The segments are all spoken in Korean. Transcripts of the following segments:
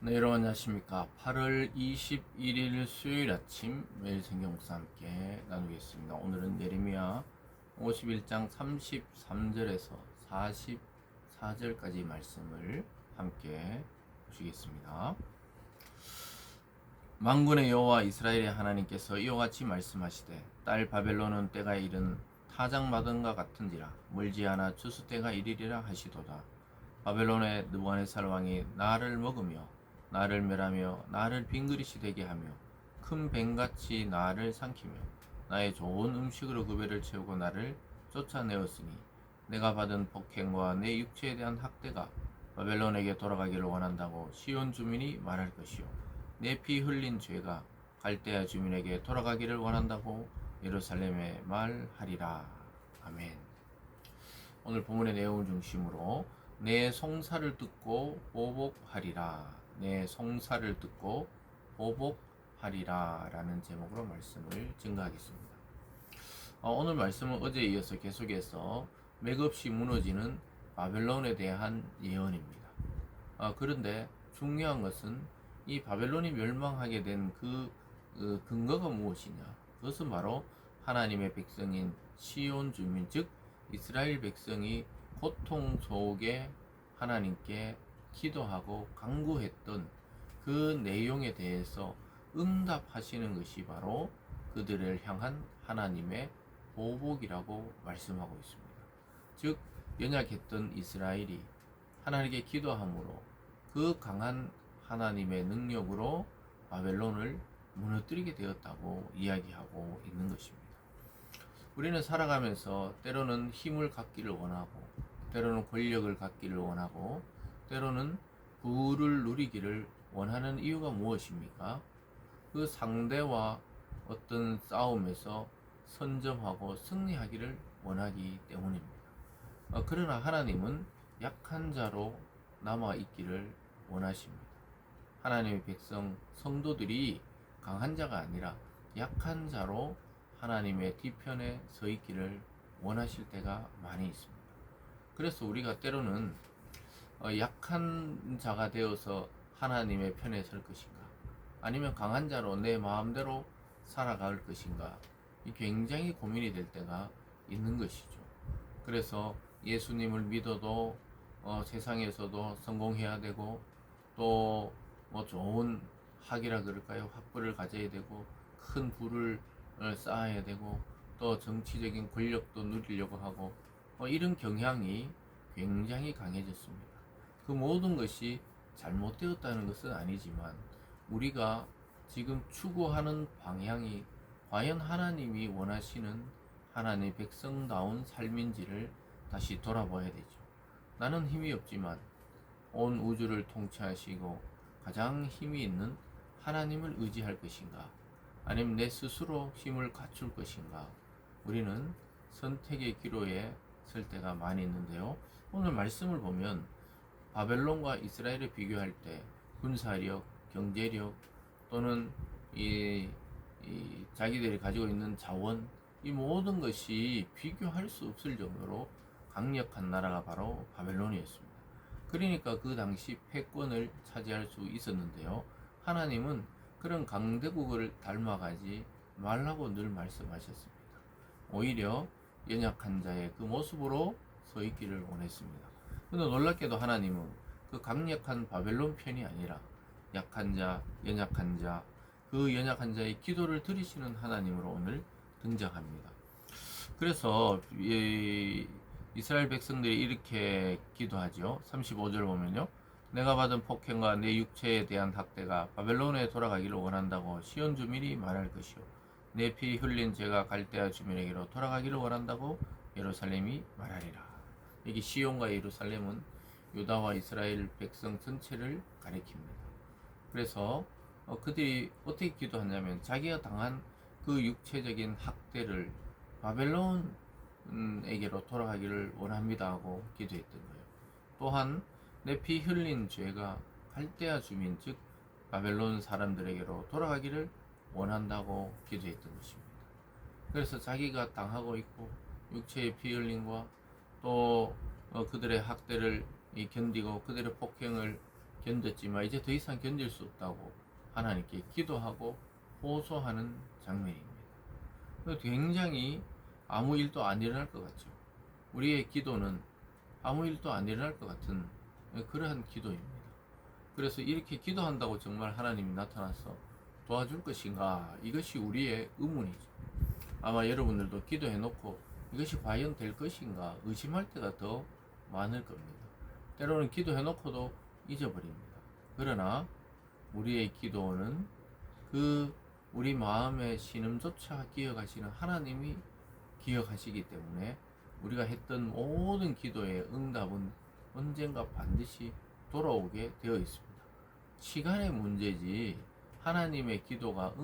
네, 여러분 안녕하십니까. 8월 21일 수요일 아침 매일 성경 묵상 함께 나누겠습니다. 오늘은 예레미야 51장 33절에서 44절까지 말씀을 함께 보시겠습니다. 만군의 여호와 이스라엘의 하나님께서 이와 같이 말씀하시되, 딸 바벨론은 때가 이른 타작마당과 같은지라 멀지 않아 추수 때가 이르리라 하시도다. 바벨론의 느부갓네살 왕이 나를 먹으며 나를 멸하며 나를 빈그릇이 되게 하며 큰 뱀같이 나를 삼키며 나의 좋은 음식으로 그 배를 채우고 나를 쫓아내었으니, 내가 받은 폭행과 내 육체에 대한 학대가 바벨론에게 돌아가기를 원한다고 시온 주민이 말할 것이요, 내 피 흘린 죄가 갈대아 주민에게 돌아가기를 원한다고 예루살렘에 말하리라. 아멘. 오늘 본문의 내용을 중심으로 내 송사를 듣고 보복하리라, 내 송사를 듣고 보복하리라 라는 제목으로 말씀을 증거하겠습니다. 오늘 말씀은 어제에 이어서 계속해서 맥없이 무너지는 바벨론에 대한 예언입니다. 그런데 중요한 것은 이 바벨론이 멸망하게 된 그 근거가 무엇이냐? 그것은 바로 하나님의 백성인 시온 주민, 즉 이스라엘 백성이 고통 속에 하나님께 기도하고 간구했던 그 내용에 대해서 응답하시는 것이 바로 그들을 향한 하나님의 보복이라고 말씀하고 있습니다. 즉 연약했던 이스라엘이 하나님께 기도함으로 그 강한 하나님의 능력으로 바벨론을 무너뜨리게 되었다고 이야기하고 있는 것입니다. 우리는 살아가면서 때로는 힘을 갖기를 원하고, 때로는 권력을 갖기를 원하고, 때로는 부를 누리기를 원하는 이유가 무엇입니까? 그 상대와 어떤 싸움에서 선점하고 승리하기를 원하기 때문입니다. 그러나 하나님은 약한 자로 남아 있기를 원하십니다. 하나님의 백성 성도들이 강한 자가 아니라 약한 자로 하나님의 뒤편에 서 있기를 원하실 때가 많이 있습니다. 그래서 우리가 때로는 약한 자가 되어서 하나님의 편에 설 것인가, 아니면 강한 자로 내 마음대로 살아갈 것인가, 굉장히 고민이 될 때가 있는 것이죠. 그래서 예수님을 믿어도 세상에서도 성공해야 되고, 또 좋은 학이라 그럴까요? 학벌을 가져야 되고, 큰 부를 쌓아야 되고, 또 정치적인 권력도 누리려고 하고, 이런 경향이 굉장히 강해졌습니다. 그 모든 것이 잘못되었다는 것은 아니지만, 우리가 지금 추구하는 방향이 과연 하나님이 원하시는 하나님의 백성다운 삶인지를 다시 돌아봐야 되죠. 나는 힘이 없지만 온 우주를 통치하시고 가장 힘이 있는 하나님을 의지할 것인가, 아니면 내 스스로 힘을 갖출 것인가. 우리는 선택의 기로에 설 때가 많이 있는데요. 오늘 말씀을 보면 바벨론과 이스라엘을 비교할 때 군사력, 경제력, 또는 자기들이 가지고 있는 자원, 이 모든 것이 비교할 수 없을 정도로 강력한 나라가 바로 바벨론이었습니다. 그러니까 그 당시 패권을 차지할 수 있었는데요. 하나님은 그런 강대국을 닮아가지 말라고 늘 말씀하셨습니다. 오히려 연약한 자의 그 모습으로 서 있기를 원했습니다. 그런데 놀랍게도 하나님은 그 강력한 바벨론 편이 아니라 약한 자, 연약한 자, 그 연약한 자의 기도를 들으시는 하나님으로 오늘 등장합니다. 그래서 이스라엘 백성들이 이렇게 기도하죠. 35절 보면요, 내가 받은 폭행과 내 육체에 대한 학대가 바벨론에 돌아가기를 원한다고 시온 주민이 말할 것이요, 내 피 흘린 죄가 갈대아 주민에게로 돌아가기를 원한다고 예루살렘이 말하리라. 여기 시온과 예루살렘은 유다와 이스라엘 백성 전체를 가리킵니다. 그래서 그들이 어떻게 기도하냐면, 자기가 당한 그 육체적인 학대를 바벨론에게로 돌아가기를 원합니다 하고 기도했던 거예요. 또한 내 피 흘린 죄가 갈대아 주민, 즉 바벨론 사람들에게로 돌아가기를 원한다고 기도했던 것입니다. 그래서 자기가 당하고 있고 육체의 피 흘림과 또 그들의 학대를 견디고 그들의 폭행을 견뎠지만 이제 더 이상 견딜 수 없다고 하나님께 기도하고 호소하는 장면입니다. 굉장히 아무 일도 안 일어날 것 같죠. 우리의 기도는 아무 일도 안 일어날 것 같은 그러한 기도입니다. 그래서 이렇게 기도한다고 정말 하나님이 나타나서 도와줄 것인가? 이것이 우리의 의문이죠. 아마 여러분들도 기도해놓고 이것이 과연 될 것인가 의심할 때가 더 많을 겁니다. 때로는 기도해놓고도 잊어버립니다. 그러나 우리의 기도는 그 우리 마음의 신음조차 기억하시는 하나님이 기억하시기 때문에 우리가 했던 모든 기도의 응답은 언젠가 반드시 돌아오게 되어 있습니다. 시간의 문제지 하나님의 기도가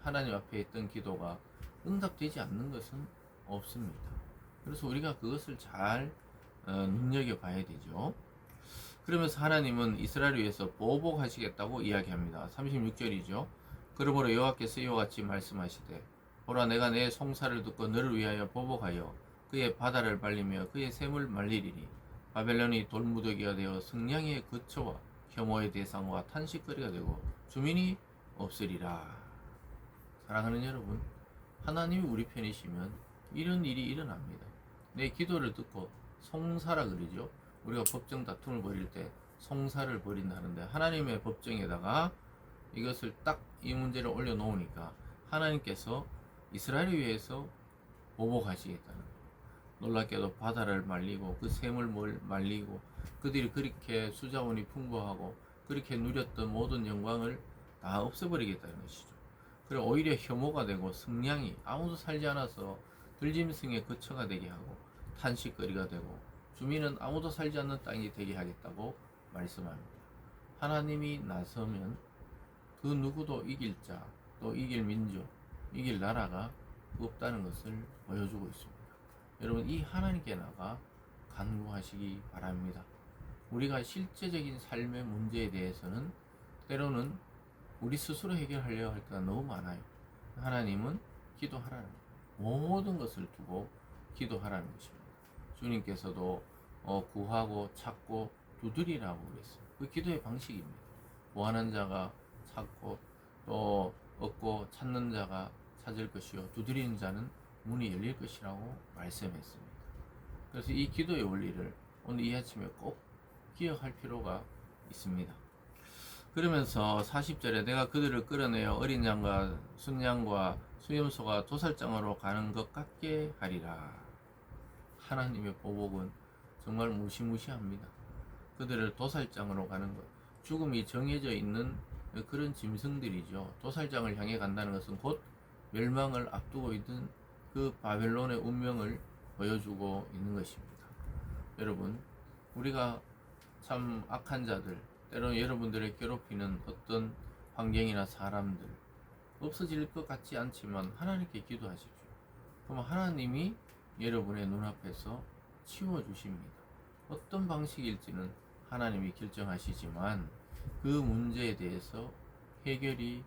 하나님 앞에 했던 기도가 응답되지 않는 것은 없습니다. 그래서 우리가 그것을 잘 눈여겨봐야 되죠. 그러면서 하나님은 이스라엘을 위해서 보복하시겠다고 이야기합니다. 36절이죠. 그러므로 여호와께서 이와 같이 말씀하시되 보라 내가 내 송사를 듣고 너를 위하여 보복하여 그의 바다를 말리며 그의 샘을 말리리니 바벨론이 돌무더기가 되어 승냥이의 거처와 혐오의 대상과 탄식거리가 되고 주민이 없으리라. 사랑하는 여러분, 하나님이 우리 편이시면 이런 일이 일어납니다. 내 기도를 듣고 송사라 그러죠. 우리가 법정 다툼을 벌일 때 송사를 벌인다는데 하나님의 법정에다가 이것을 딱 이 문제를 올려놓으니까 하나님께서 이스라엘을 위해서 보복하시겠다는 거예요. 놀랍게도 바다를 말리고 그 샘을 말리고 그들이 그렇게 수자원이 풍부하고 그렇게 누렸던 모든 영광을 다 없애버리겠다는 것이죠. 그리고 오히려 혐오가 되고 승냥이 아무도 살지 않아서 들짐승의 거처가 되게 하고 탄식거리가 되고 주민은 아무도 살지 않는 땅이 되게 하겠다고 말씀합니다. 하나님이 나서면 그 누구도 이길 자, 또 이길 민족, 이길 나라가 없다는 것을 보여주고 있습니다. 여러분, 이 하나님께 나가 간구하시기 바랍니다. 우리가 실제적인 삶의 문제에 대해서는 때로는 우리 스스로 해결하려고 할 때가 너무 많아요. 하나님은 기도하라는 거예요. 모든 것을 두고 기도하라는 것입니다. 주님께서도 구하고 찾고 두드리라고 그랬어요. 그 기도의 방식입니다. 구하는 자가 찾고 또 얻고 찾는 자가 찾을 것이요 두드리는 자는 문이 열릴 것이라고 말씀했습니다. 그래서 이 기도의 원리를 오늘 이 아침에 꼭 기억할 필요가 있습니다. 그러면서 40절에 내가 그들을 끌어내어 어린 양과 순양과 수염소가 도살장으로 가는 것 같게 하리라. 하나님의 보복은 정말 무시무시합니다. 그들을 도살장으로 가는 것, 죽음이 정해져 있는 그런 짐승들이죠. 도살장을 향해 간다는 것은 곧 멸망을 앞두고 있는 그 바벨론의 운명을 보여주고 있는 것입니다. 여러분, 우리가 참 악한 자들, 때로는 여러분들을 괴롭히는 어떤 환경이나 사람들 없어질 것 같지 않지만 하나님께 기도하십시오. 그럼 하나님이 여러분의 눈앞에서 치워주십니다. 어떤 방식일지는 하나님이 결정하시지만 그 문제에 대해서 해결이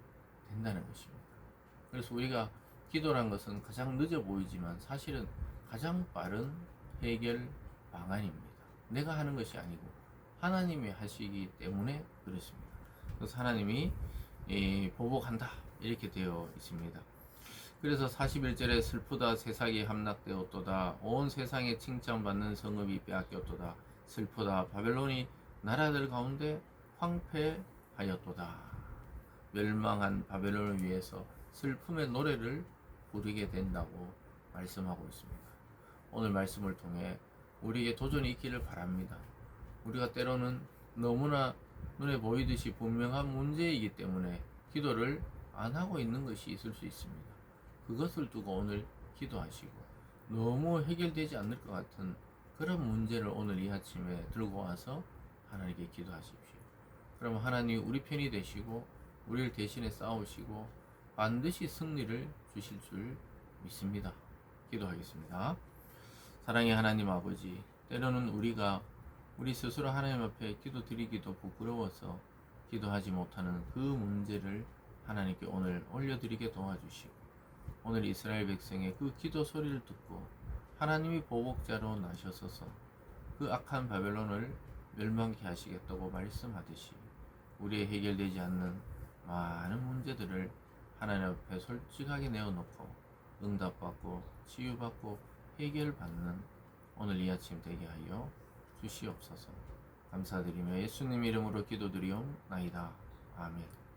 된다는 것입니다. 그래서 우리가 기도란 것은 가장 늦어 보이지만 사실은 가장 빠른 해결 방안입니다. 내가 하는 것이 아니고 하나님이 하시기 때문에 그렇습니다. 그래서 하나님이 보복한다 이렇게 되어 있습니다. 그래서 41절에 슬프다 세상이 함락되었도다 온 세상에 칭찬받는 성읍이 빼앗겼도다 슬프다 바벨론이 나라들 가운데 황폐하였도다. 멸망한 바벨론을 위해서 슬픔의 노래를 부르게 된다고 말씀하고 있습니다. 오늘 말씀을 통해 우리에게 도전이 있기를 바랍니다. 우리가 때로는 너무나 눈에 보이듯이 분명한 문제이기 때문에 기도를 안 하고 있는 것이 있을 수 있습니다. 그것을 두고 오늘 기도하시고 너무 해결되지 않을 것 같은 그런 문제를 오늘 이 아침에 들고 와서 하나님께 기도하십시오. 그러면 하나님이 우리 편이 되시고 우리를 대신에 싸우시고 반드시 승리를 주실 줄 믿습니다. 기도하겠습니다. 사랑의 하나님 아버지, 때로는 우리가 우리 스스로 하나님 앞에 기도드리기도 부끄러워서 기도하지 못하는 그 문제를 하나님께 오늘 올려드리게 도와주시고 오늘 이스라엘 백성의 그 기도 소리를 듣고 하나님이 보복자로 나셔서서 그 악한 바벨론을 멸망케 하시겠다고 말씀하듯이 우리의 해결되지 않는 많은 문제들을 하나님 앞에 솔직하게 내어놓고 응답받고 치유받고 해결받는 오늘 이 아침 되게 하여 주시옵소서. 감사드리며 예수님 이름으로 기도드리옵나이다. 아멘.